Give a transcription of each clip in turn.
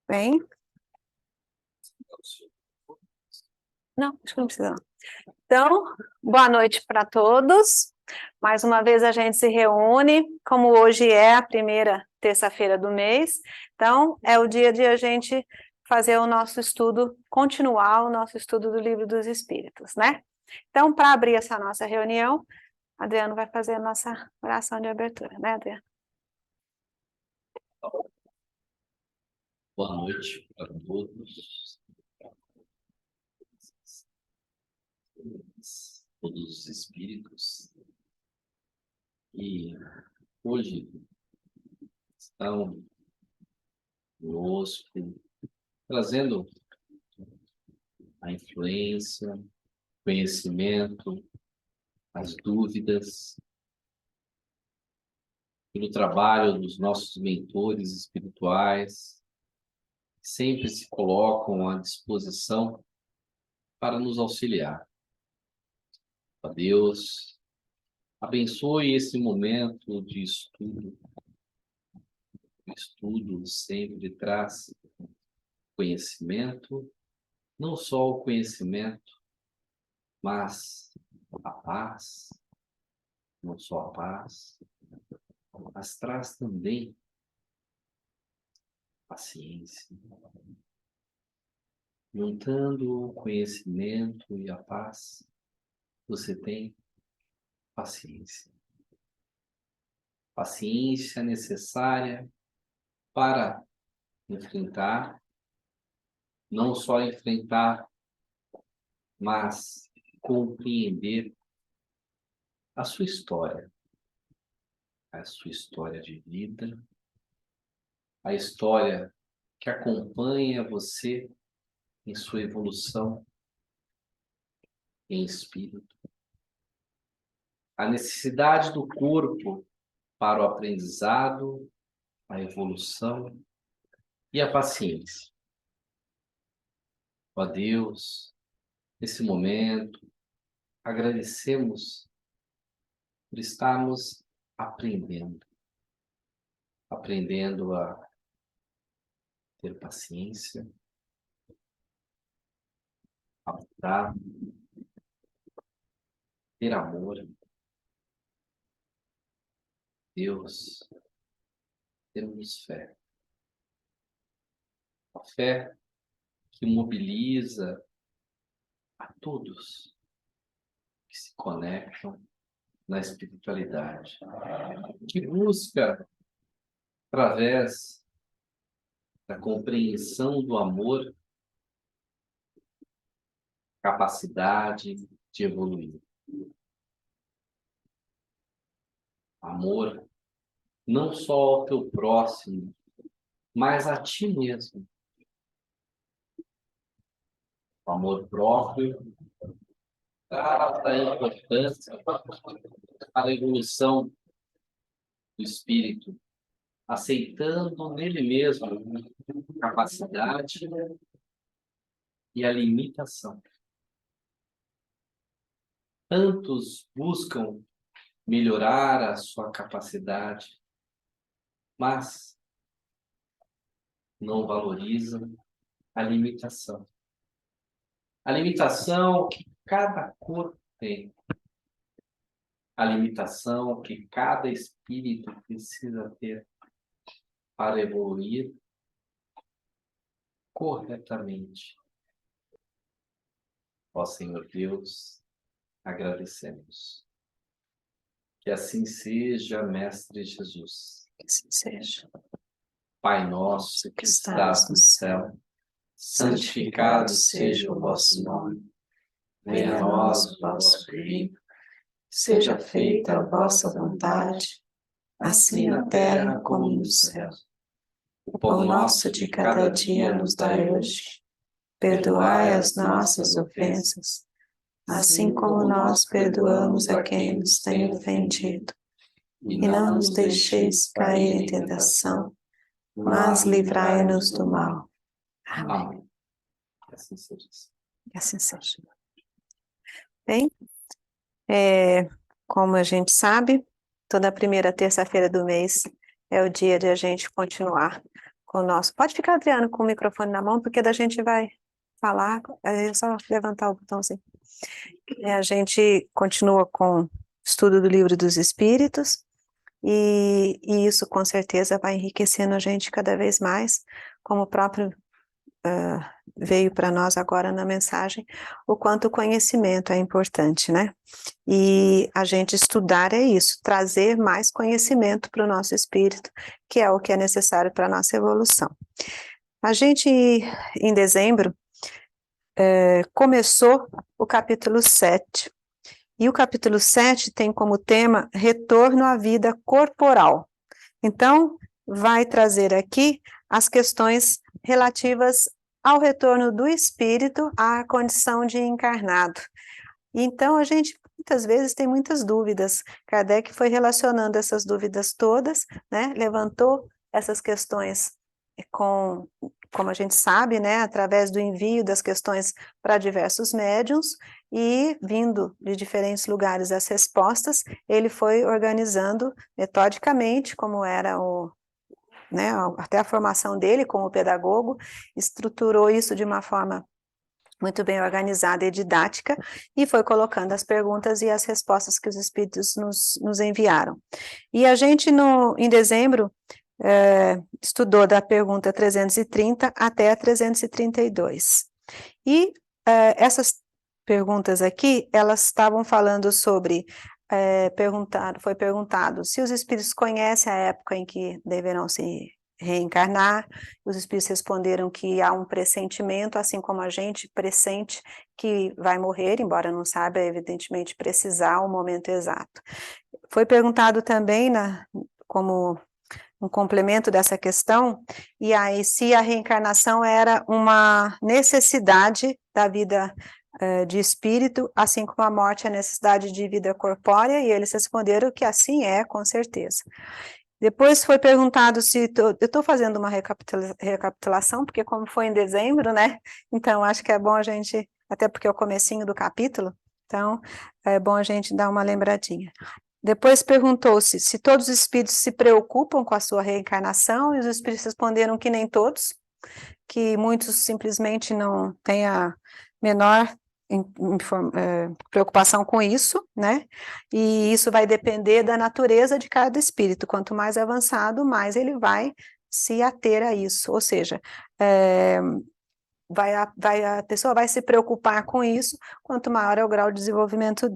Bem? Não, acho que não precisa não. Então, boa noite para todos. Mais uma vez a gente se reúne, como hoje é a primeira terça-feira do mês, então é o dia de a gente fazer o nosso estudo, continuar o nosso estudo do Livro dos Espíritos, né? Então, para abrir essa nossa reunião, Adriano vai fazer a nossa oração de abertura, né, Adriano? Boa noite para todos, todos os espíritos que hoje estão conosco, trazendo a influência, conhecimento, as dúvidas, pelo trabalho dos nossos mentores espirituais, que sempre se colocam à disposição para nos auxiliar. Ó Deus, abençoe esse momento de estudo. O estudo sempre traz conhecimento, não só o conhecimento, mas a paz, não só a paz, mas traz também paciência. Juntando o conhecimento e a paz, você tem paciência. Paciência necessária para enfrentar, não só enfrentar, mas compreender a sua história de vida, a história que acompanha você em sua evolução em espírito, a necessidade do corpo para o aprendizado, a evolução e a paciência. Ó Deus, nesse momento, agradecemos por estarmos aprendendo a ter paciência, a mudar, ter amor. Deus, temos fé. A fé que mobiliza a todos que se conectam na espiritualidade, que busca, através da compreensão do amor, capacidade de evoluir. Amor não só ao teu próximo, mas a ti mesmo. O amor próprio trata da importância para a evolução do espírito, aceitando nele mesmo a capacidade e a limitação. Tantos buscam melhorar a sua capacidade, mas não valorizam a limitação. A limitação que cada corpo tem. A limitação que cada espírito precisa ter para evoluir corretamente. Ó Senhor Deus, agradecemos. Que assim seja, Mestre Jesus. Que assim seja. Pai nosso que estás no céu, santificado seja o vosso nome. Venha a nós o vosso reino. Seja feita a vossa vontade, assim na terra como no céu. O pão nosso de cada dia nos dai hoje. Perdoai as nossas ofensas, assim como nós perdoamos a quem nos tem ofendido. E não nos deixeis cair em tentação, mas livrai-nos do mal. Amém. Que assim seja. Que assim seja. Bem, como a gente sabe, toda primeira terça-feira do mês é o dia de a gente continuar com o nosso... Pode ficar, Adriano, com o microfone na mão, porque da gente vai falar, é só levantar o botãozinho. A gente continua com o estudo do Livro dos Espíritos, e isso com certeza vai enriquecendo a gente cada vez mais, como o próprio veio para nós agora na mensagem, o quanto o conhecimento é importante, né? E a gente estudar é isso, trazer mais conhecimento para o nosso espírito, que é o que é necessário para a nossa evolução. A gente, em dezembro, começou o capítulo 7, e o capítulo 7 tem como tema retorno à vida corporal. Então, vai trazer aqui as questões relativas ao retorno do espírito à condição de encarnado. Então, a gente muitas vezes tem muitas dúvidas. Kardec foi relacionando essas dúvidas todas, né? Levantou essas questões como a gente sabe, né? Através do envio das questões para diversos médiuns, e vindo de diferentes lugares as respostas, ele foi organizando metodicamente, como era né, até a formação dele como pedagogo, estruturou isso de uma forma muito bem organizada e didática, e foi colocando as perguntas e as respostas que os espíritos nos enviaram. E a gente, em dezembro, estudou da pergunta 330 até a 332. E essas perguntas aqui, elas estavam falando sobre, foi perguntado se os espíritos conhecem a época em que deverão se reencarnar. Os espíritos responderam que há um pressentimento, assim como a gente pressente que vai morrer, embora não saiba, evidentemente, precisar o momento exato. Foi perguntado também, como um complemento dessa questão, e aí se a reencarnação era uma necessidade da vida de espírito, assim como a morte é necessidade de vida corpórea, e eles responderam que assim é, com certeza. Depois foi perguntado se... eu estou fazendo uma recapitulação, porque como foi em dezembro, né? Então, acho que é bom a gente... Até porque é o comecinho do capítulo, então é bom a gente dar uma lembradinha. Depois perguntou-se se todos os espíritos se preocupam com a sua reencarnação, e os espíritos responderam que nem todos, que muitos simplesmente não têm a menor preocupação com isso, né? E isso vai depender da natureza de cada espírito. Quanto mais avançado, mais ele vai se ater a isso. Ou seja, a pessoa vai se preocupar com isso, quanto maior é o grau de desenvolvimento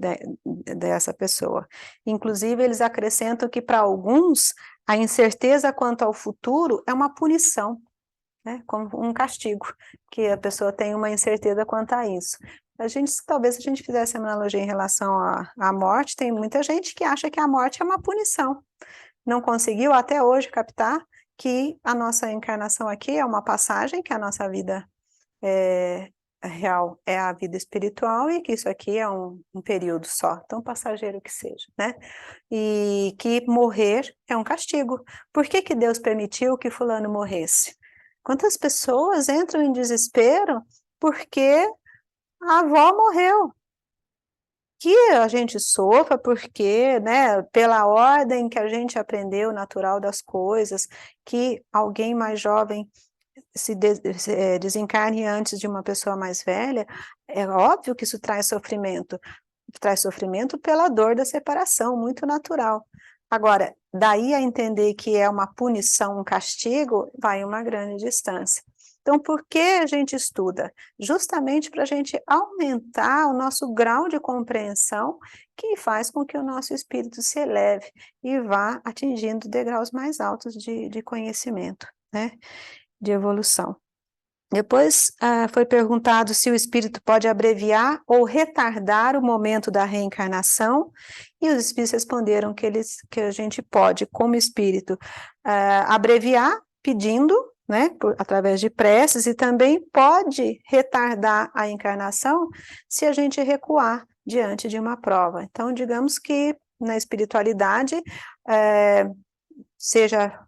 dessa pessoa. Inclusive, eles acrescentam que para alguns, a incerteza quanto ao futuro é uma punição, né, como um castigo, que a pessoa tem uma incerteza quanto a isso. Talvez se a gente fizesse uma analogia em relação à morte, tem muita gente que acha que a morte é uma punição. Não conseguiu até hoje captar que a nossa encarnação aqui é uma passagem, que a nossa vida real é a vida espiritual, e que isso aqui é um período só, tão passageiro que seja, né? E que morrer é um castigo. Por que que Deus permitiu que fulano morresse? Quantas pessoas entram em desespero porque a avó morreu? Que a gente sofra porque, né, pela ordem que a gente aprendeu, natural das coisas, que alguém mais jovem se desencarne antes de uma pessoa mais velha, é óbvio que isso traz sofrimento pela dor da separação, muito natural. Agora, daí a entender que é uma punição, um castigo, vai uma grande distância. Então, por que a gente estuda? Justamente para a gente aumentar o nosso grau de compreensão, que faz com que o nosso espírito se eleve e vá atingindo degraus mais altos de conhecimento, né? De evolução. Depois foi perguntado se o espírito pode abreviar ou retardar o momento da reencarnação, e os espíritos responderam que a gente pode, como espírito, abreviar pedindo, né, através de preces, e também pode retardar a encarnação se a gente recuar diante de uma prova. Então, digamos que na espiritualidade seja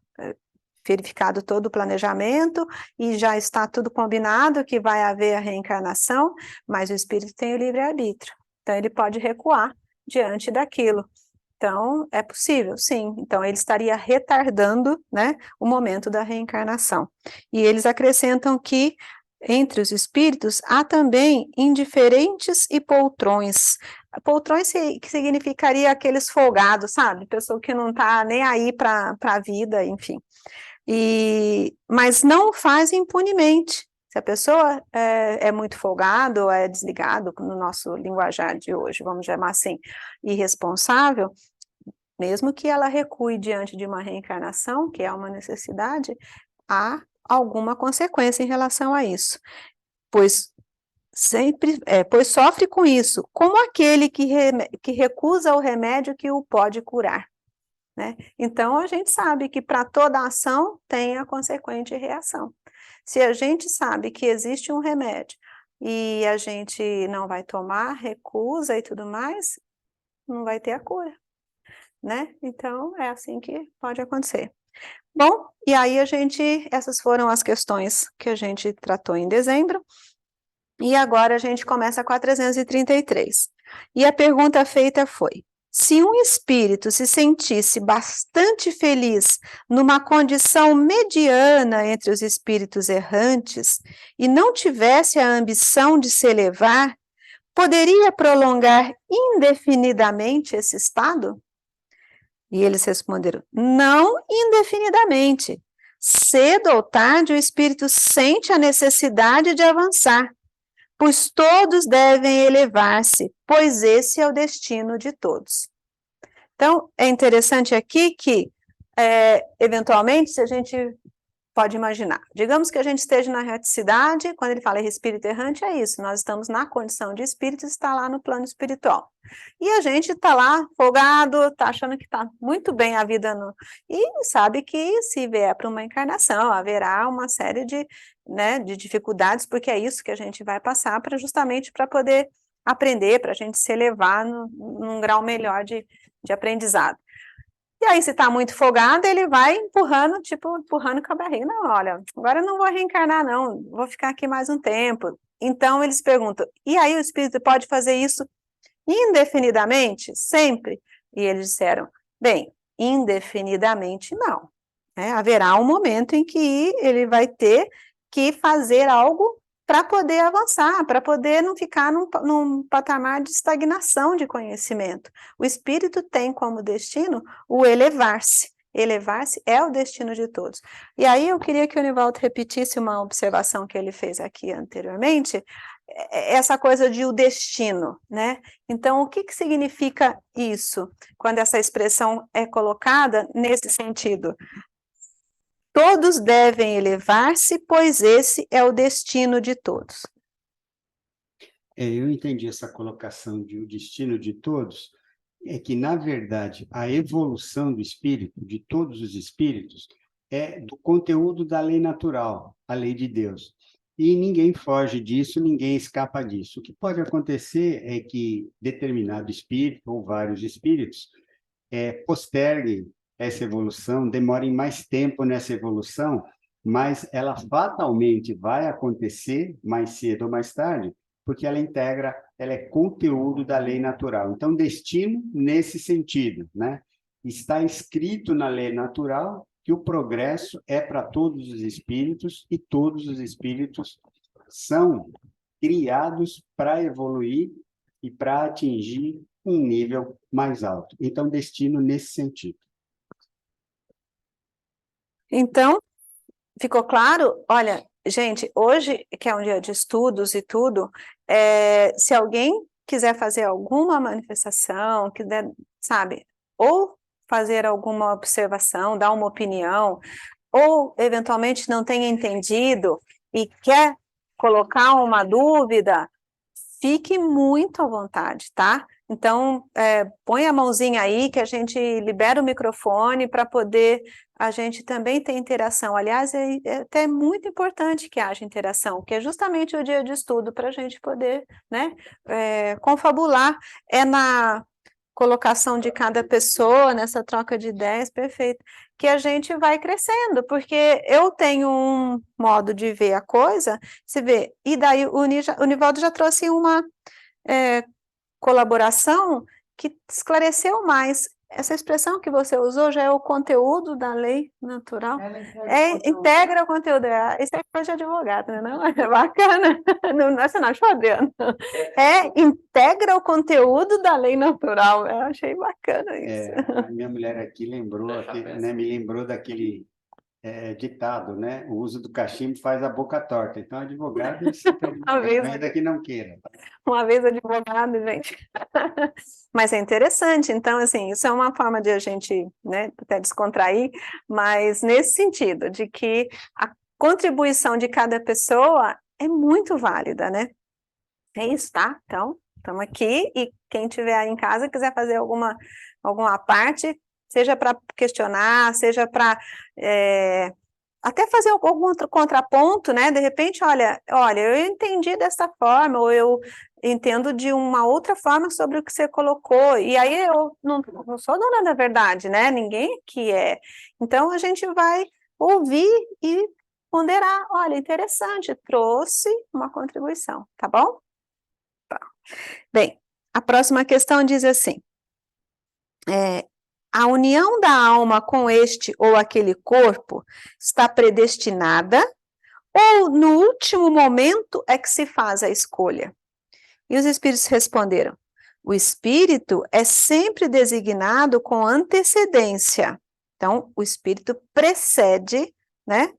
verificado todo o planejamento e já está tudo combinado que vai haver a reencarnação, mas o espírito tem o livre-arbítrio, então ele pode recuar diante daquilo. Então, é possível, sim. Então, ele estaria retardando, né, o momento da reencarnação. E eles acrescentam que, entre os espíritos, há também indiferentes e poltrões. Poltrões que significaria aqueles folgados, sabe? Pessoa que não está nem aí para a vida, enfim. Mas não faz impunemente. Se a pessoa é muito folgado, é desligado, no nosso linguajar de hoje, vamos chamar assim, irresponsável, mesmo que ela recue diante de uma reencarnação, que é uma necessidade, há alguma consequência em relação a isso, pois sofre com isso, como aquele que recusa o remédio que o pode curar, né? Então, a gente sabe que para toda ação tem a consequente reação. Se a gente sabe que existe um remédio e a gente não vai tomar, recusa e tudo mais, não vai ter a cura, né? Então, é assim que pode acontecer. Bom, e aí essas foram as questões que a gente tratou em dezembro, e agora a gente começa com a 333. E a pergunta feita foi: se um espírito se sentisse bastante feliz numa condição mediana entre os espíritos errantes e não tivesse a ambição de se elevar, poderia prolongar indefinidamente esse estado? E eles responderam: não indefinidamente. Cedo ou tarde o espírito sente a necessidade de avançar, pois todos devem elevar-se, pois esse é o destino de todos. Então, é interessante aqui que, eventualmente, se a gente pode imaginar, digamos que a gente esteja na reticidade, quando ele fala em espírito errante, é isso, nós estamos na condição de espírito, está lá no plano espiritual. E a gente está lá, folgado, está achando que está muito bem a vida, e sabe que se vier para uma encarnação, haverá uma série de, né, de dificuldades, porque é isso que a gente vai passar, justamente para poder aprender, para a gente se elevar num grau melhor de aprendizado. E aí, se está muito folgado, ele vai empurrando com a barriga. Não, olha, agora eu não vou reencarnar, não, vou ficar aqui mais um tempo. Então, eles perguntam, e aí o espírito pode fazer isso indefinidamente? Sempre? E eles disseram, bem, indefinidamente não. Haverá um momento em que ele vai ter que fazer algo para poder avançar, para poder não ficar num patamar de estagnação de conhecimento. O espírito tem como destino o elevar-se. Elevar-se é o destino de todos. E aí eu queria que o Nivaldo repetisse uma observação que ele fez aqui anteriormente, essa coisa de o destino, né? Então, o que significa isso, quando essa expressão é colocada nesse sentido? Todos devem elevar-se, pois esse é o destino de todos. Eu entendi essa colocação de o destino de todos, é que, na verdade, a evolução do espírito, de todos os espíritos, é do conteúdo da lei natural, a lei de Deus. E ninguém foge disso, ninguém escapa disso. O que pode acontecer é que determinado espírito, ou vários espíritos, posterguem essa evolução, demorem mais tempo nessa evolução, mas ela fatalmente vai acontecer mais cedo ou mais tarde, porque ela é conteúdo da lei natural. Então, destino nesse sentido, né? Está escrito na lei natural que o progresso é para todos os espíritos e todos os espíritos são criados para evoluir e para atingir um nível mais alto. Então, destino nesse sentido. Então, ficou claro? Olha, gente, hoje, que é um dia de estudos e tudo, se alguém quiser fazer alguma manifestação, quiser, sabe, ou fazer alguma observação, dar uma opinião, ou eventualmente não tenha entendido e quer colocar uma dúvida, fique muito à vontade, tá? Então, põe a mãozinha aí que a gente libera o microfone para poder a gente também ter interação. Aliás, é até muito importante que haja interação, que é justamente o dia de estudo para a gente poder, né, confabular. É na colocação de cada pessoa, nessa troca de ideias, perfeito, que a gente vai crescendo, porque eu tenho um modo de ver a coisa, você vê, e daí o Nivaldo já trouxe uma colaboração que esclareceu mais. essa expressão que você usou já é o conteúdo da lei natural? Ela Integra o conteúdo. Isso é coisa de advogado, né? Não? É bacana. Não, você não achou, Adriano? Integra o conteúdo da lei natural. Eu achei bacana isso. A minha mulher aqui lembrou, né, me lembrou daquele ditado, né? O uso do cachimbo faz a boca torta. Então, advogado, ainda que não queira. Uma vez advogado, gente. Mas é interessante. Então, assim, isso é uma forma de a gente, né, até descontrair, mas nesse sentido, de que a contribuição de cada pessoa é muito válida, né? É isso, tá? Então, estamos aqui, e quem estiver aí em casa, quiser fazer alguma parte, seja para questionar, seja para até fazer algum outro contraponto, né? De repente, olha, eu entendi dessa forma, ou eu entendo de uma outra forma sobre o que você colocou, e aí eu não sou dona da verdade, né? Ninguém aqui é. Então, a gente vai ouvir e ponderar. Olha, interessante, trouxe uma contribuição, tá bom? Tá. Bem, a próxima questão diz assim, a união da alma com este ou aquele corpo está predestinada ou no último momento é que se faz a escolha? E os espíritos responderam, o espírito é sempre designado com antecedência. Então, o espírito precede, né,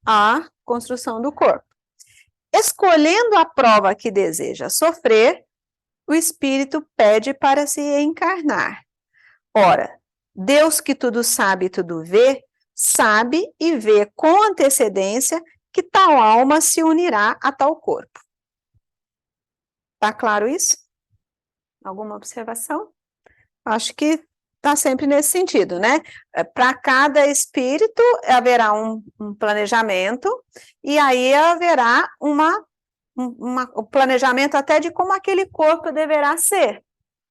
a construção do corpo. Escolhendo a prova que deseja sofrer, o espírito pede para se encarnar. Ora, Deus que tudo sabe e tudo vê, sabe e vê com antecedência que tal alma se unirá a tal corpo. Tá claro isso? Alguma observação? Acho que está sempre nesse sentido, né? Para cada espírito haverá um planejamento, e aí haverá um planejamento até de como aquele corpo deverá ser,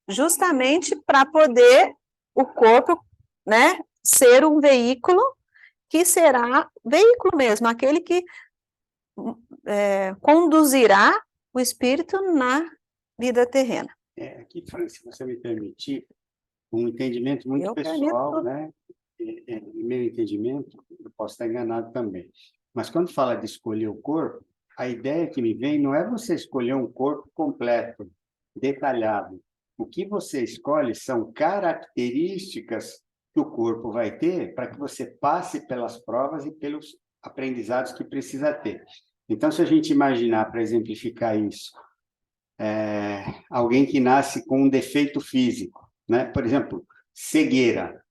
justamente para poder o corpo, né, ser um veículo que será veículo mesmo, aquele que conduzirá o espírito na vida terrena. Aqui, Fran, se você me permitir, um entendimento muito pessoal, né? Meu entendimento, eu posso estar enganado também. Mas quando fala de escolher o corpo, a ideia que me vem não é você escolher um corpo completo, detalhado. O que você escolhe são características que o corpo vai ter para que você passe pelas provas e pelos aprendizados que precisa ter. Então, se a gente imaginar, para exemplificar isso, alguém que nasce com um defeito físico, né? Por exemplo, cegueira.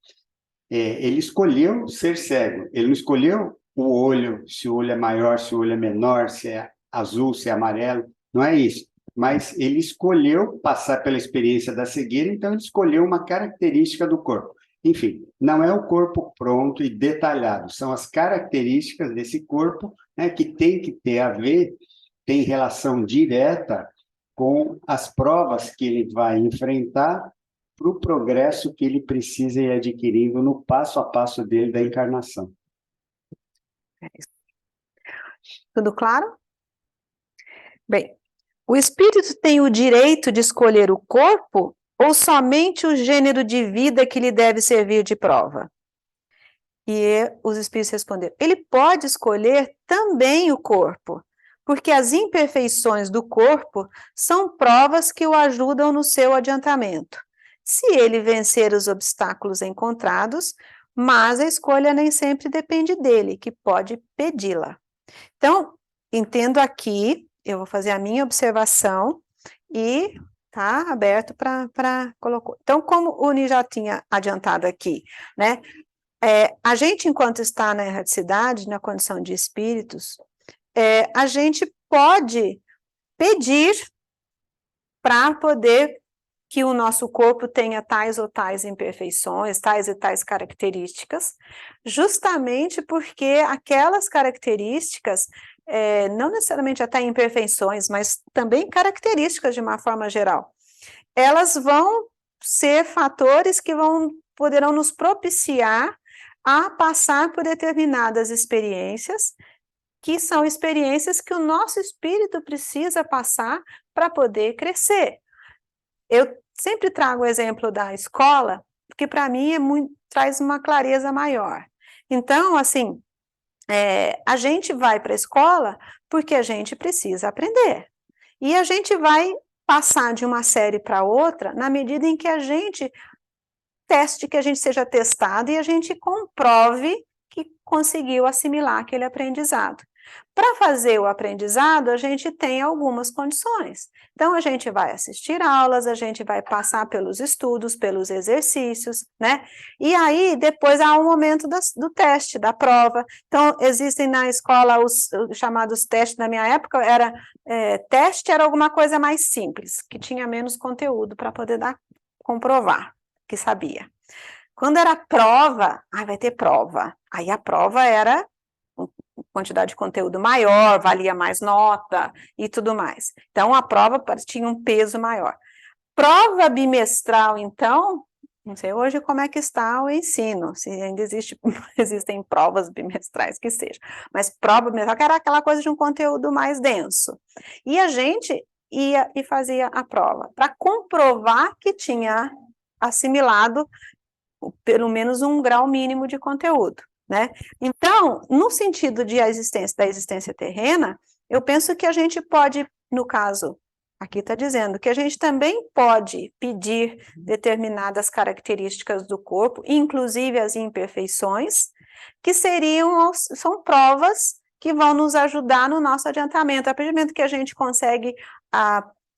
Ele escolheu ser cego, ele não escolheu o olho, se o olho é maior, se o olho é menor, se é azul, se é amarelo, não é isso. Mas ele escolheu passar pela experiência da cegueira, então ele escolheu uma característica do corpo. Enfim, não é o corpo pronto e detalhado, são as características desse corpo, né, que tem que ter a ver, tem relação direta com as provas que ele vai enfrentar para o progresso que ele precisa ir adquirindo no passo a passo dele da encarnação. Tudo claro? Bem, o espírito tem o direito de escolher o corpo ou somente o gênero de vida que lhe deve servir de prova? E os espíritos responderam, ele pode escolher também o corpo, porque as imperfeições do corpo são provas que o ajudam no seu adiantamento. Se ele vencer os obstáculos encontrados, mas a escolha nem sempre depende dele, que pode pedi-la. Então, entendo aqui, eu vou fazer a minha observação e tá aberto para colocar. Então, como o Uni já tinha adiantado aqui, né? A gente, enquanto está na erraticidade, na condição de espíritos, a gente pode pedir para poder que o nosso corpo tenha tais ou tais imperfeições, tais e tais características, justamente porque aquelas características, não necessariamente até imperfeições, mas também características de uma forma geral, elas vão ser fatores que poderão nos propiciar a passar por determinadas experiências, que são experiências que o nosso espírito precisa passar para poder crescer. Eu sempre trago o exemplo da escola, porque para mim traz uma clareza maior. Então, assim, a gente vai para a escola porque a gente precisa aprender. E a gente vai passar de uma série para outra na medida em que a gente que a gente seja testado e a gente comprove que conseguiu assimilar aquele aprendizado. Para fazer o aprendizado, a gente tem algumas condições. Então, a gente vai assistir aulas, a gente vai passar pelos estudos, pelos exercícios, né? E aí, depois há um momento do teste, da prova. Então, existem na escola os chamados testes, na minha época, teste era alguma coisa mais simples, que tinha menos conteúdo para poder comprovar que sabia. Quando era prova, vai ter prova. Aí a prova era quantidade de conteúdo maior, valia mais nota e tudo mais. Então, a prova tinha um peso maior. Prova bimestral, então, não sei hoje como é que está o ensino, se ainda existem provas bimestrais que seja, mas prova bimestral que era aquela coisa de um conteúdo mais denso. E a gente ia e fazia a prova, para comprovar que tinha assimilado pelo menos um grau mínimo de conteúdo, né? Então, no sentido da existência terrena, eu penso que a gente pode, no caso, aqui está dizendo, que a gente também pode pedir determinadas características do corpo, inclusive as imperfeições, que são provas que vão nos ajudar no nosso adiantamento. A partir do momento que a gente consegue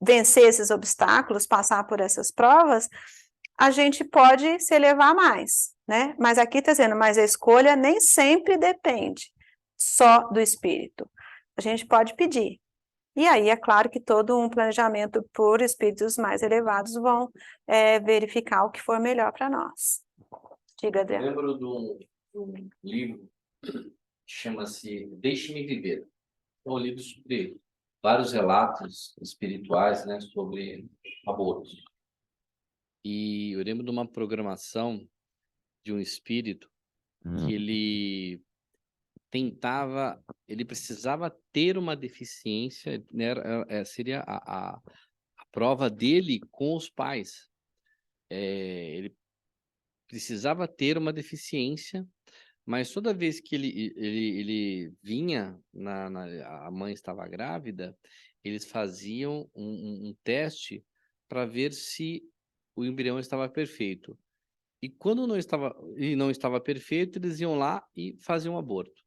vencer esses obstáculos, passar por essas provas, a gente pode se elevar mais, né? Mas aqui está dizendo, mas a escolha nem sempre depende só do espírito. A gente pode pedir. E aí, é claro que todo um planejamento por espíritos mais elevados vão verificar o que for melhor para nós. Diga, Adriano. Eu lembro de um livro que chama-se Deixe-me Viver. É um livro sobre vários relatos espirituais, né, sobre aborto. E eu lembro de uma programação de um espírito que ele precisava ter uma deficiência, né, seria a prova dele com os pais. Ele precisava ter uma deficiência, mas toda vez que ele vinha, a mãe estava grávida, eles faziam um teste para ver se o embrião estava perfeito. E quando não estava perfeito, eles iam lá e faziam um aborto.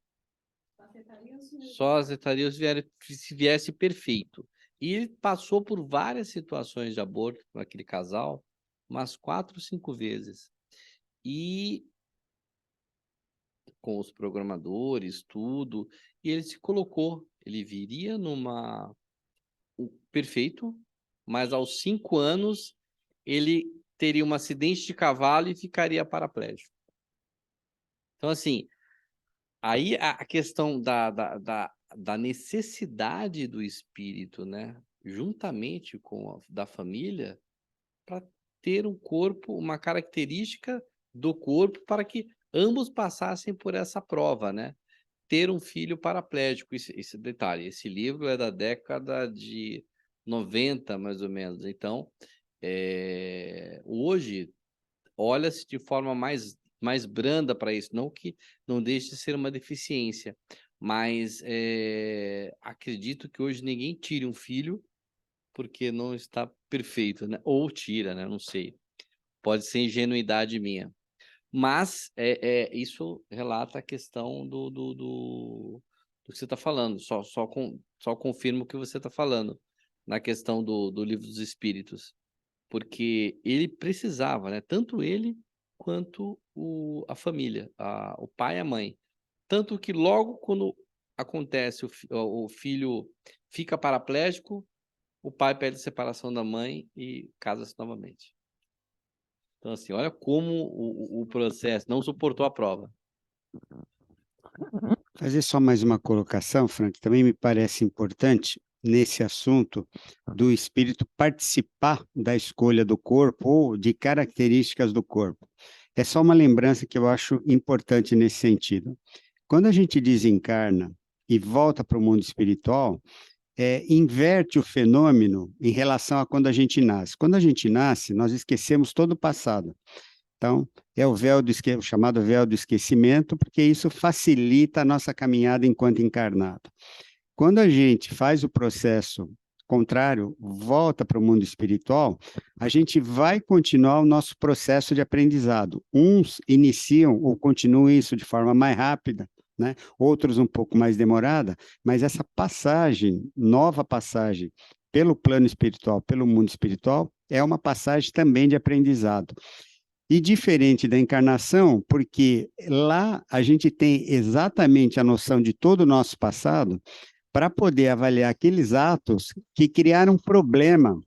Só aceitariam se viesse perfeito. E ele passou por várias situações de aborto com aquele casal, umas 4 ou 5 vezes. E com os programadores, tudo, e ele se colocou, ele viria perfeito, mas aos 5 anos ele teria um acidente de cavalo e ficaria paraplégico. Então, assim, aí a questão da necessidade do espírito, né, juntamente com da família, para ter um corpo, uma característica do corpo para que ambos passassem por essa prova, né? Ter um filho paraplégico, esse detalhe, esse livro é da década de 90, mais ou menos. Então, hoje, olha-se de forma mais branda para isso, não que não deixe de ser uma deficiência, mas acredito que hoje ninguém tire um filho porque não está perfeito, né? Ou tira, né? Não sei. Pode ser ingenuidade minha. Mas isso relata a questão do que você está falando. Só confirmo o que você está falando na questão do Livro dos Espíritos. Porque ele precisava, né? Tanto ele quanto a família, o pai e a mãe. Tanto que logo quando acontece, o filho fica paraplégico, o pai pede separação da mãe e casa-se novamente. Então, assim, olha como o processo não suportou a prova. Fazer só mais uma colocação, Frank, também me parece importante nesse assunto do espírito participar da escolha do corpo ou de características do corpo. É só uma lembrança que eu acho importante nesse sentido. Quando a gente desencarna e volta para o mundo espiritual, inverte o fenômeno em relação a quando a gente nasce. Quando a gente nasce, nós esquecemos todo o passado. Então, é o chamado véu do esquecimento, porque isso facilita a nossa caminhada enquanto encarnado. Quando a gente faz o processo contrário, volta para o mundo espiritual, a gente vai continuar o nosso processo de aprendizado. Uns iniciam ou continuam isso de forma mais rápida, né? Outros um pouco mais demorada, mas essa passagem, nova passagem pelo plano espiritual, pelo mundo espiritual, é uma passagem também de aprendizado. E diferente da encarnação, porque lá a gente tem exatamente a noção de todo o nosso passado para poder avaliar aqueles atos que criaram problema.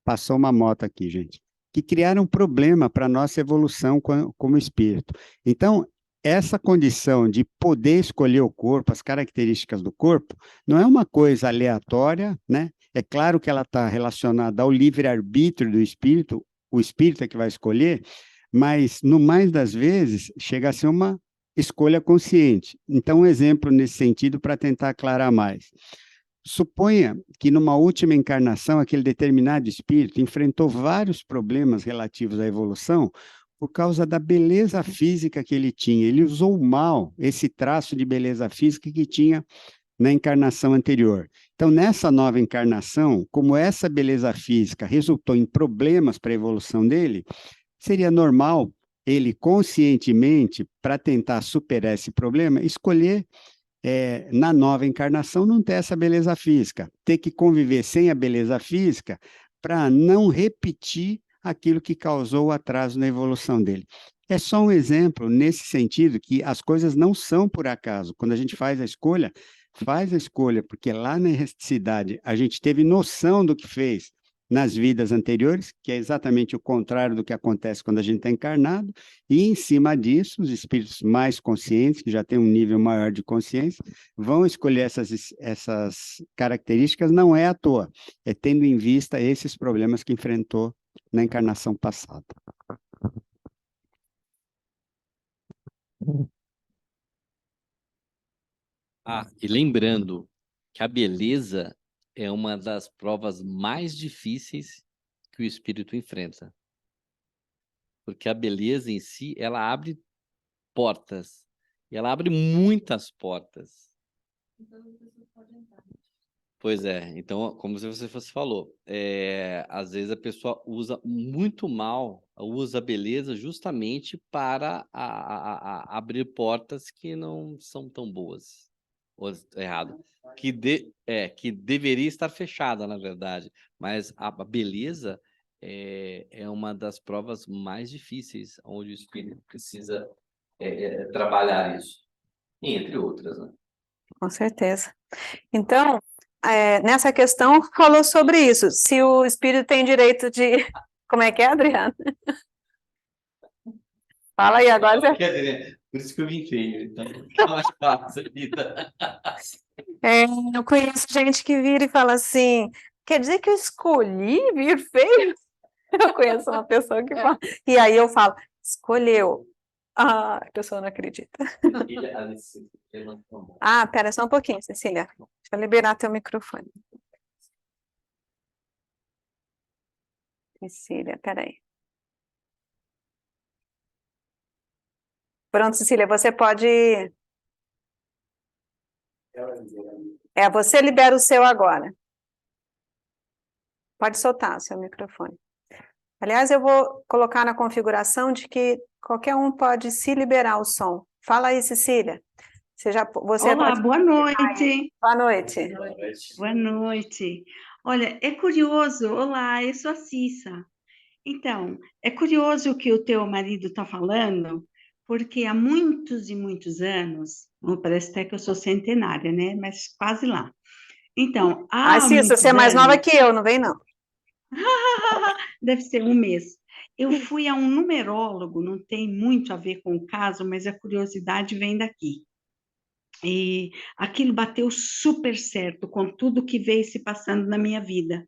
Passou uma moto aqui, gente. Que criaram problema para a nossa evolução como espírito. Então, essa condição de poder escolher o corpo, as características do corpo, não é uma coisa aleatória, né? É claro que ela está relacionada ao livre-arbítrio do espírito, o espírito é que vai escolher, mas, no mais das vezes, chega a ser uma escolha consciente. Então, um exemplo nesse sentido para tentar aclarar mais. Suponha que numa última encarnação, aquele determinado espírito enfrentou vários problemas relativos à evolução por causa da beleza física que ele tinha. Ele usou mal esse traço de beleza física que tinha na encarnação anterior. Então, nessa nova encarnação, como essa beleza física resultou em problemas para a evolução dele, seria normal ele conscientemente, para tentar superar esse problema, escolher na nova encarnação não ter essa beleza física, ter que conviver sem a beleza física para não repetir aquilo que causou o atraso na evolução dele. É só um exemplo nesse sentido que as coisas não são por acaso. Quando a gente faz a escolha porque lá na erraticidade a gente teve noção do que fez nas vidas anteriores, que é exatamente o contrário do que acontece quando a gente está encarnado, e em cima disso, os espíritos mais conscientes, que já têm um nível maior de consciência, vão escolher essas características, não é à toa, é tendo em vista esses problemas que enfrentou na encarnação passada. E lembrando que a beleza é uma das provas mais difíceis que o espírito enfrenta. Porque a beleza em si, ela abre portas. E ela abre muitas portas. Pois é, então, como você falou, às vezes a pessoa usa muito mal, usa a beleza justamente para abrir portas que não são tão boas. Ou errado. Que deveria estar fechada, na verdade. Mas a beleza é uma das provas mais difíceis, onde o espírito precisa trabalhar isso. Entre outras, né? Com certeza. Então, nessa questão, falou sobre isso. Se o espírito tem direito de... Como é que é, Adriana? Fala aí agora. Por isso que eu vim feio, então fica mais fácil a vida. Eu conheço gente que vira e fala assim, quer dizer que eu escolhi vir feio? Eu conheço uma pessoa que fala... E aí eu falo, escolheu. Ah, a pessoa não acredita. Pera só um pouquinho, Cecília. Deixa eu liberar teu microfone. Cecília, peraí. Pronto, Cecília, você pode... você libera o seu agora. Pode soltar o seu microfone. Aliás, eu vou colocar na configuração de que qualquer um pode se liberar o som. Fala aí, Cecília. Olá, boa noite. Boa noite. Boa noite. Olha, é curioso. Olá, eu sou a Cissa. Então, é curioso o que o teu marido está falando, porque há muitos e muitos anos, parece até que eu sou centenária, né? Mas quase lá. Então, Cissa, você é mais nova que eu, não vem não. Deve ser um mês. Eu fui a um numerólogo, não tem muito a ver com o caso, mas a curiosidade vem daqui. E aquilo bateu super certo com tudo que veio se passando na minha vida.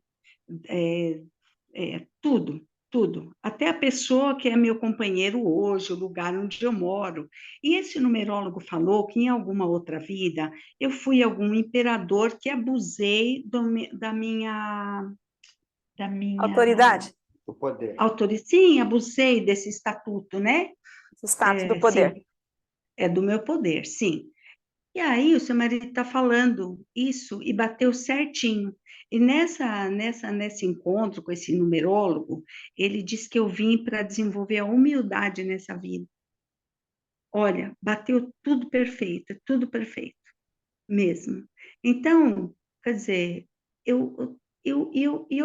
Tudo, tudo. Até a pessoa que é meu companheiro hoje, o lugar onde eu moro. E esse numerólogo falou que em alguma outra vida eu fui algum imperador que abusei da minha Autoridade. O poder. Sim, abusei desse estatuto, né? Status do poder. Sim, é do meu poder, sim. E aí o seu marido está falando isso e bateu certinho. E nesse encontro com esse numerólogo, ele disse que eu vim para desenvolver a humildade nessa vida. Olha, bateu tudo perfeito mesmo. Então, quer dizer, eu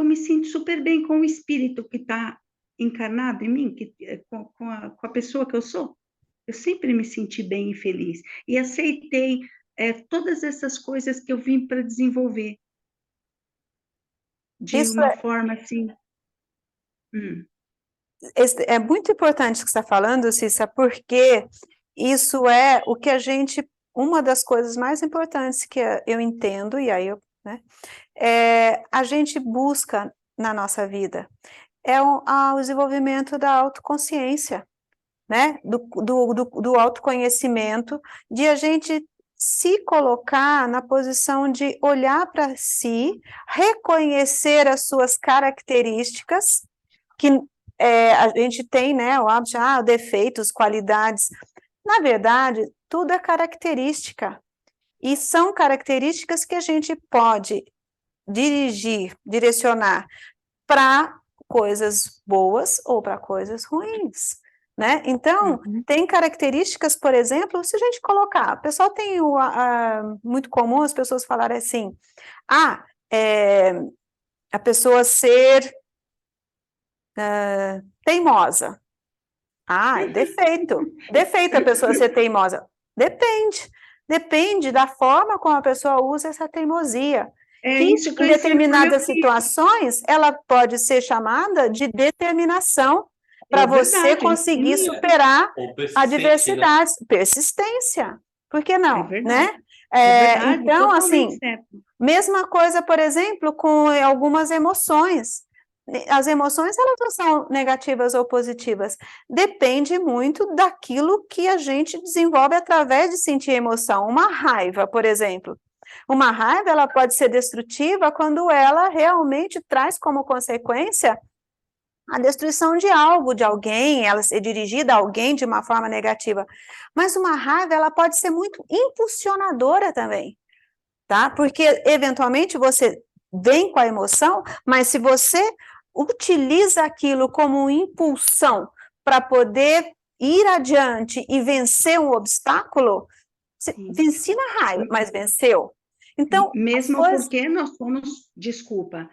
me sinto super bem com o espírito que está encarnado em mim, com a pessoa que eu sou. Eu sempre me senti bem e feliz. E aceitei todas essas coisas que eu vim para desenvolver de Isso uma forma assim. é muito importante o que você está falando, Cissa, porque isso é o que uma das coisas mais importantes que eu entendo, e aí né, a gente busca na nossa vida, o desenvolvimento da autoconsciência, né, do autoconhecimento, de a gente se colocar na posição de olhar para si, reconhecer as suas características, que a gente tem, né, o hábito, defeitos, qualidades. Na verdade, tudo é característica. E são características que a gente pode direcionar para coisas boas ou para coisas ruins, né? Então, tem características, por exemplo, se a gente colocar, o pessoal tem muito comum as pessoas falarem assim, a pessoa ser teimosa. Defeito a pessoa ser teimosa. Depende da forma como a pessoa usa essa teimosia. É Que isso que em eu ensino pro meu determinadas filho. situações, ela pode ser chamada de determinação para você verdade, eu conseguir ensino isso. superar Ou persistente, né? adversidades. Persistência. Por que não? É verdade. Né? Verdade, Então, totalmente assim, certo. mesma coisa, por exemplo, com algumas emoções. As emoções, elas não são negativas ou positivas. Depende muito daquilo que a gente desenvolve através de sentir emoção. Uma raiva, por exemplo. Uma raiva, ela pode ser destrutiva quando ela realmente traz como consequência a destruição de algo, de alguém, ela ser dirigida a alguém de uma forma negativa. Mas uma raiva, ela pode ser muito impulsionadora também, tá? Porque, eventualmente, você vem com a emoção, mas se você utiliza aquilo como impulsão para poder ir adiante e vencer um obstáculo, você venci na raiva, mas venceu. Então, mesmo porque nós somos, desculpa,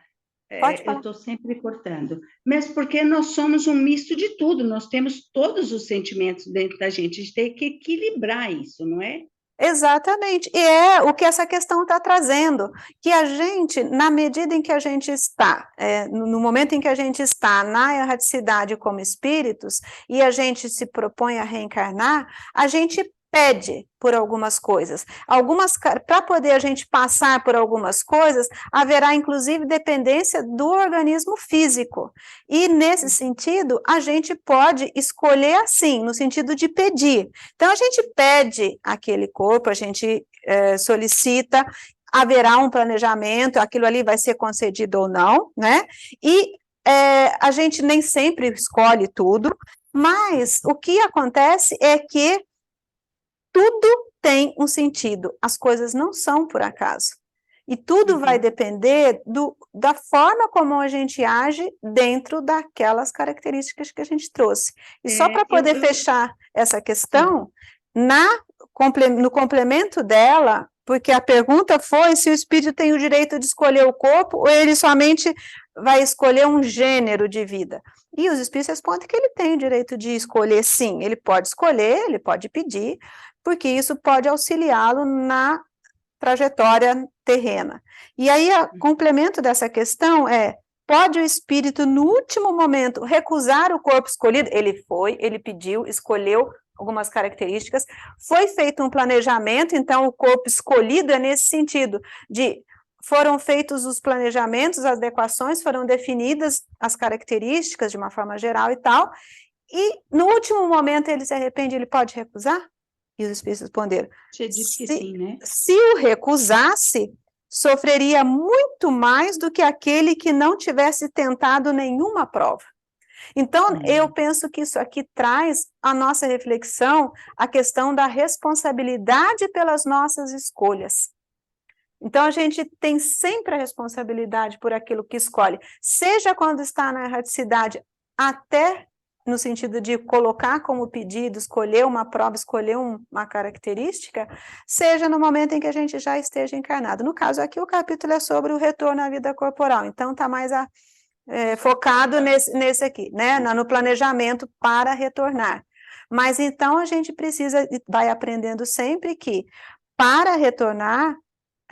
pode eu falar. estou sempre cortando, mesmo porque nós somos um misto de tudo, nós temos todos os sentimentos dentro da gente, a gente tem que equilibrar isso, não é? Exatamente, e é o que essa questão está trazendo, que a gente, na medida em que a gente está, no momento em que a gente está na erraticidade como espíritos, e a gente se propõe a reencarnar, a gente pede por algumas coisas, para poder a gente passar por algumas coisas, haverá inclusive dependência do organismo físico, e nesse sentido, a gente pode escolher assim, no sentido de pedir. Então, a gente pede aquele corpo, a gente solicita, haverá um planejamento, aquilo ali vai ser concedido ou não, né? E a gente nem sempre escolhe tudo, mas o que acontece é que tudo tem um sentido, as coisas não são por acaso. E tudo vai depender da forma como a gente age dentro daquelas características que a gente trouxe. E só para poder fechar essa questão, no complemento dela, porque a pergunta foi se o espírito tem o direito de escolher o corpo ou ele somente vai escolher um gênero de vida. E os espíritos respondem que ele tem o direito de escolher, sim, ele pode escolher, ele pode pedir, porque isso pode auxiliá-lo na trajetória terrena. E aí, o complemento dessa questão pode o espírito, no último momento, recusar o corpo escolhido? Ele pediu, escolheu algumas características, foi feito um planejamento, então o corpo escolhido é nesse sentido, foram feitos os planejamentos, as adequações, foram definidas as características de uma forma geral e tal, e no último momento ele se arrepende, ele pode recusar? E os espíritos responderam, Você disse que sim, né? Se o recusasse, sofreria muito mais do que aquele que não tivesse tentado nenhuma prova. Então, eu penso que isso aqui traz a nossa reflexão, a questão da responsabilidade pelas nossas escolhas. Então, a gente tem sempre a responsabilidade por aquilo que escolhe, seja quando está na erraticidade, até no sentido de colocar como pedido, escolher uma prova, escolher uma característica, seja no momento em que a gente já esteja encarnado. No caso aqui, o capítulo é sobre o retorno à vida corporal, então está mais focado nesse aqui, né? No planejamento para retornar. Mas então a gente precisa, vai aprendendo sempre que, para retornar,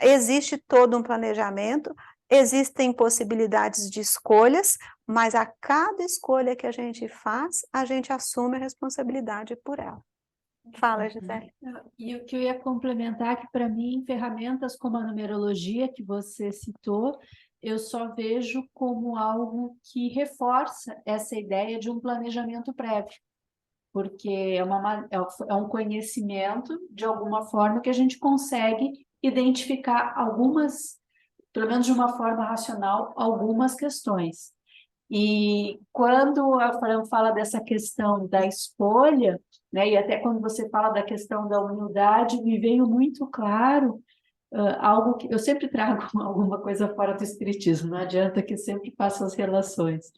existe todo um planejamento, existem possibilidades de escolhas, mas a cada escolha que a gente faz, a gente assume a responsabilidade por ela. Fala, Gisele. E o que eu ia complementar, que para mim, ferramentas como a numerologia, que você citou, eu só vejo como algo que reforça essa ideia de um planejamento prévio, porque é um conhecimento, de alguma forma, que a gente consegue identificar algumas, pelo menos de uma forma racional, algumas questões. E quando a Fran fala dessa questão da escolha, né, e até quando você fala da questão da humildade, me veio muito claro algo que eu sempre trago alguma coisa fora do espiritismo, não adianta que eu sempre faço as relações,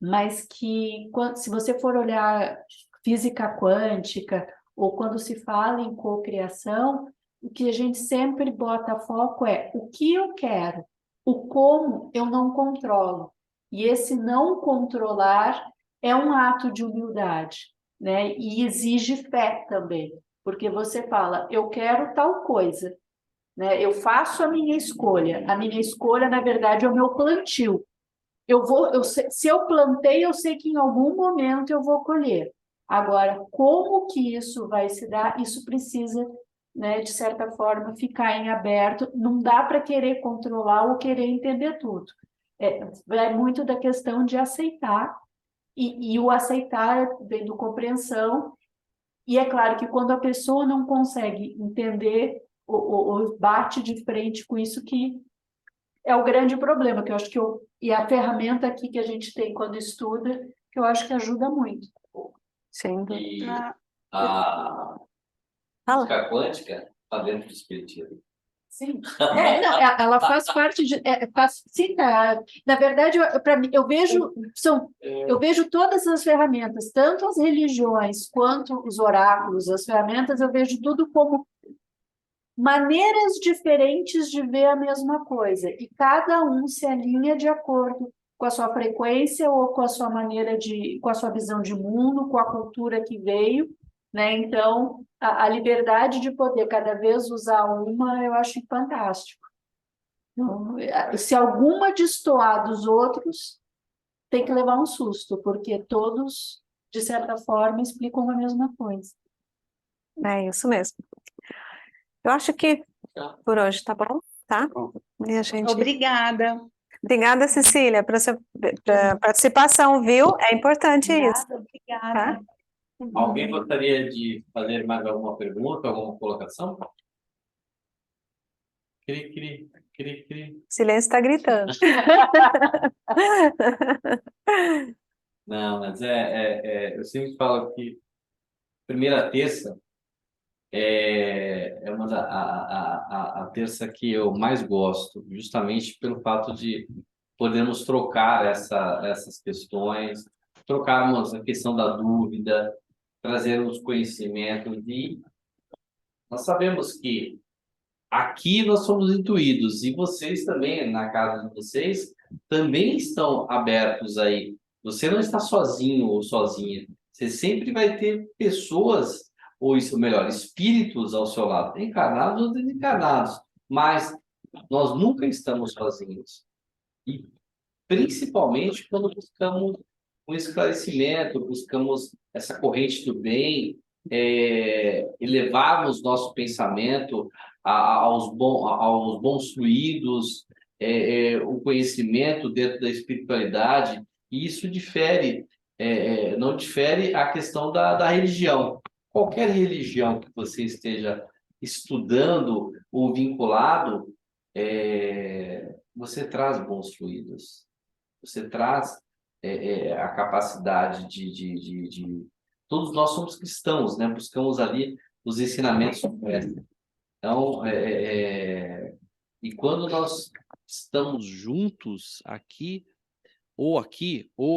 mas que se você for olhar física quântica, ou quando se fala em cocriação, o que a gente sempre bota foco é o que eu quero, o como eu não controlo. E esse não controlar é um ato de humildade, né? E exige fé também, porque você fala, eu quero tal coisa, né? Eu faço a minha escolha, na verdade, é o meu plantio. Se eu plantei, eu sei que em algum momento eu vou colher. Agora, como que isso vai se dar? Isso precisa, né, de certa forma, ficar em aberto. Não dá para querer controlar ou querer entender tudo. É muito da questão de aceitar, e o aceitar vem do compreensão. E é claro que quando a pessoa não consegue entender ou bate de frente com isso, que é o grande problema, que eu acho e a ferramenta aqui que a gente tem quando estuda, que eu acho que ajuda muito. Sim. E a física quântica está dentro do espiritismo. Sim. Não, ela faz parte de. Sim, na verdade, para mim, eu vejo todas as ferramentas, tanto as religiões quanto os oráculos, as ferramentas, eu vejo tudo como maneiras diferentes de ver a mesma coisa, e cada um se alinha de acordo com a sua frequência ou com a sua com a sua visão de mundo, com a cultura que veio, né? Então, a liberdade de poder cada vez usar uma, eu acho fantástico. Então, se alguma destoar dos outros, tem que levar um susto, porque todos, de certa forma, explicam a mesma coisa. É isso mesmo. Eu acho que por hoje tá bom, tá? E a gente... Obrigada. Obrigada, Cecília, pela sua participação, viu? É importante isso. Obrigada. Tá? Alguém gostaria de fazer mais alguma pergunta, alguma colocação? Cri, cri, cri, cri. Silêncio está gritando. Não, mas eu sempre falo que primeira terça é uma a terça que eu mais gosto, justamente pelo fato de podermos trocar essas questões, trocarmos a questão da dúvida, trazermos conhecimentos, e nós sabemos que aqui nós somos intuídos, e vocês também, na casa de vocês, também estão abertos aí. Você não está sozinho ou sozinha. Você sempre vai ter pessoas, ou isso melhor, espíritos ao seu lado, encarnados ou desencarnados. Mas nós nunca estamos sozinhos. E principalmente quando buscamos um esclarecimento, buscamos essa corrente do bem, elevarmos nosso pensamento aos bons fluidos, o conhecimento dentro da espiritualidade, e isso não difere a questão da religião. Qualquer religião que você esteja estudando ou vinculado, você traz bons fluidos, você traz a capacidade de... Todos nós somos cristãos, né? Buscamos ali os ensinamentos do Mestre. Então, e quando nós estamos juntos aqui, ou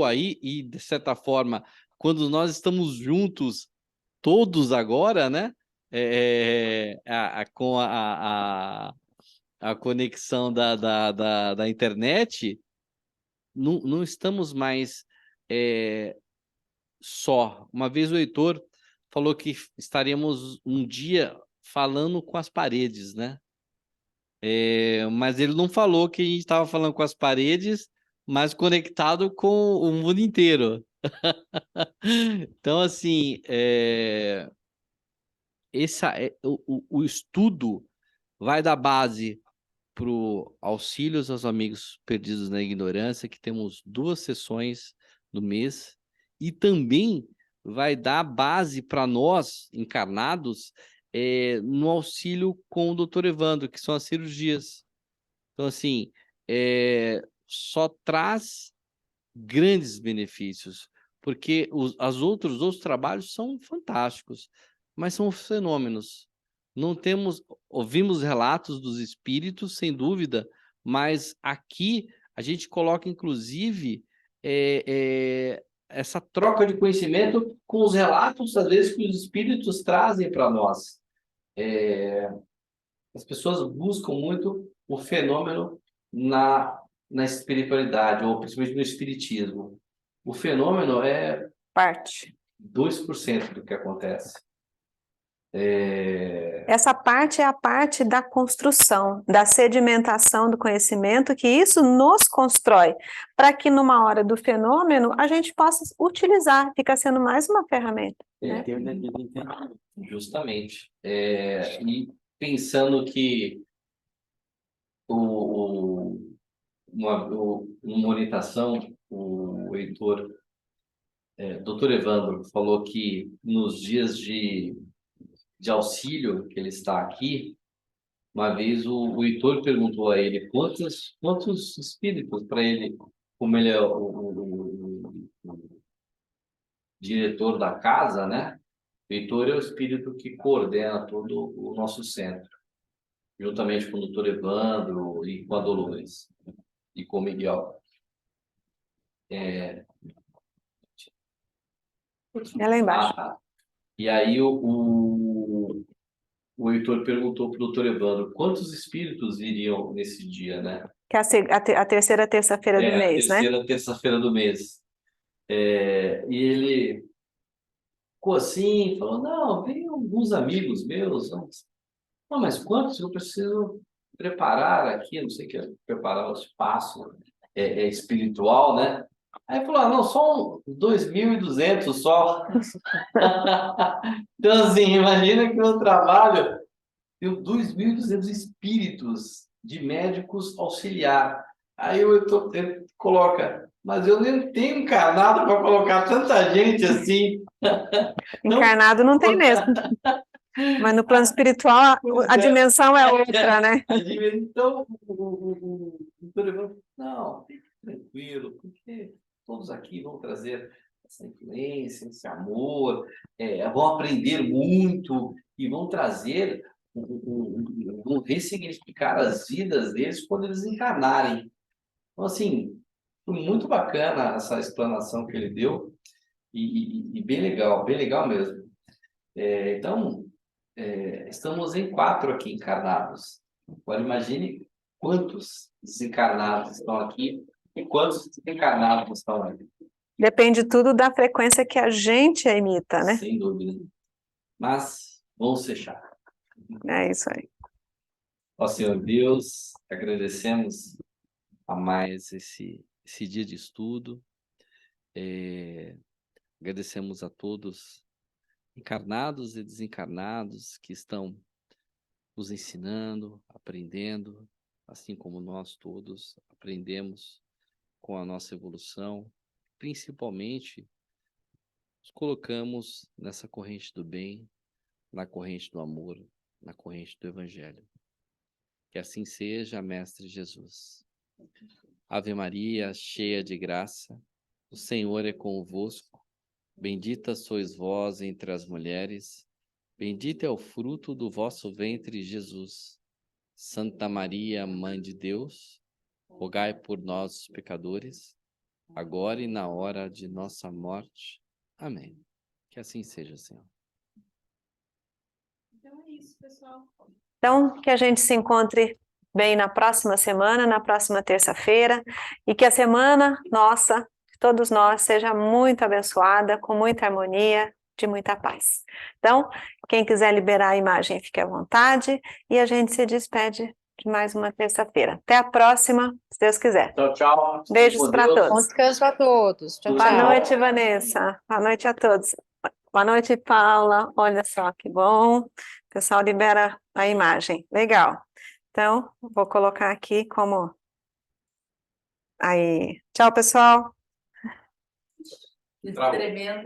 aí, e de certa forma, quando nós estamos juntos todos agora, né? Com a conexão da internet, não estamos mais só. Uma vez o Heitor falou que estaríamos um dia falando com as paredes, né? Mas ele não falou que a gente estava falando com as paredes, mas conectado com o mundo inteiro. Então, assim, o estudo vai dar base para o Auxílios aos Amigos Perdidos na Ignorância, que temos 2 sessões no mês, e também vai dar base para nós, encarnados, no auxílio com o Dr. Evandro, que são as cirurgias. Então, assim, só traz grandes benefícios, porque os outros trabalhos são fantásticos, mas são fenômenos. Não temos, ouvimos relatos dos espíritos, sem dúvida, mas aqui a gente coloca, inclusive, essa troca de conhecimento com os relatos, às vezes, que os espíritos trazem para nós. As pessoas buscam muito o fenômeno na espiritualidade, ou principalmente no espiritismo. O fenômeno é Parte. 2% do que acontece. Essa parte é a parte da construção, da sedimentação do conhecimento, que isso nos constrói, para que numa hora do fenômeno a gente possa utilizar, fica sendo mais uma ferramenta. Né? Justamente. E pensando que uma orientação, o Heitor, Dr. Evandro, falou que nos dias de auxílio que ele está aqui, uma vez o Heitor perguntou a ele quantos espíritos para ele, como ele é o diretor da casa, né? O Heitor é o espírito que coordena todo o nosso centro, juntamente com o Dr. Evandro e com a Dolores e com o Miguel. É lá embaixo. Tá. E aí o Heitor perguntou para o Dr. Evandro quantos espíritos iriam nesse dia, né? Que é a terceira terça-feira do mês, né? A terceira terça-feira do mês. E ele ficou assim, falou, não, vem alguns amigos meus. Não, mas quantos eu preciso preparar aqui? Não sei o que é preparar o espaço espiritual, né? Aí falou, não, só 2.200 só. Então, assim, imagina que eu trabalho, tenho 2.200 espíritos de médicos auxiliar. Aí eu coloca, mas eu nem tenho encarnado para colocar tanta gente assim. Encarnado não tem mesmo. Mas no plano espiritual a dimensão é outra, né? Então, o não, fique tranquilo, porque todos aqui vão trazer essa influência, esse amor, vão aprender muito e vão trazer, vão ressignificar as vidas deles quando eles encarnarem. Então, assim, foi muito bacana essa explanação que ele deu e bem legal mesmo. Então, estamos em 4 aqui encarnados. Agora imagine quantos desencarnados estão aqui e quantos desencarnados estão aqui. Depende tudo da frequência que a gente emita, né? Sem dúvida. Mas vamos fechar. É isso aí. Ó Senhor Deus, agradecemos a mais esse dia de estudo. Agradecemos a todos, encarnados e desencarnados, que estão nos ensinando, aprendendo, assim como nós todos aprendemos com a nossa evolução. Principalmente, nos colocamos nessa corrente do bem, na corrente do amor, na corrente do Evangelho. Que assim seja, Mestre Jesus. Ave Maria, cheia de graça, O Senhor é convosco. Bendita sois vós entre as mulheres. Bendito é o fruto do vosso ventre, Jesus. Santa Maria, Mãe de Deus, rogai por nós, os pecadores, agora e na hora de nossa morte. Amém. Que assim seja, Senhor. Então é isso, pessoal. Então, que a gente se encontre bem na próxima semana, na próxima terça-feira, e que a semana nossa, de todos nós, seja muito abençoada, com muita harmonia, de muita paz. Então, quem quiser liberar a imagem, fique à vontade, e a gente se despede de mais uma terça-feira. Até a próxima, se Deus quiser. Tchau, tchau. Beijos para Bom todos. descanso a todos. Tchau, Boa tchau. noite, Vanessa. Boa noite a todos. Boa noite, Paula. Olha só que bom. O pessoal libera a imagem. Legal. Então, vou colocar aqui como... Aí. Tchau, pessoal. Bravo. Tremendo.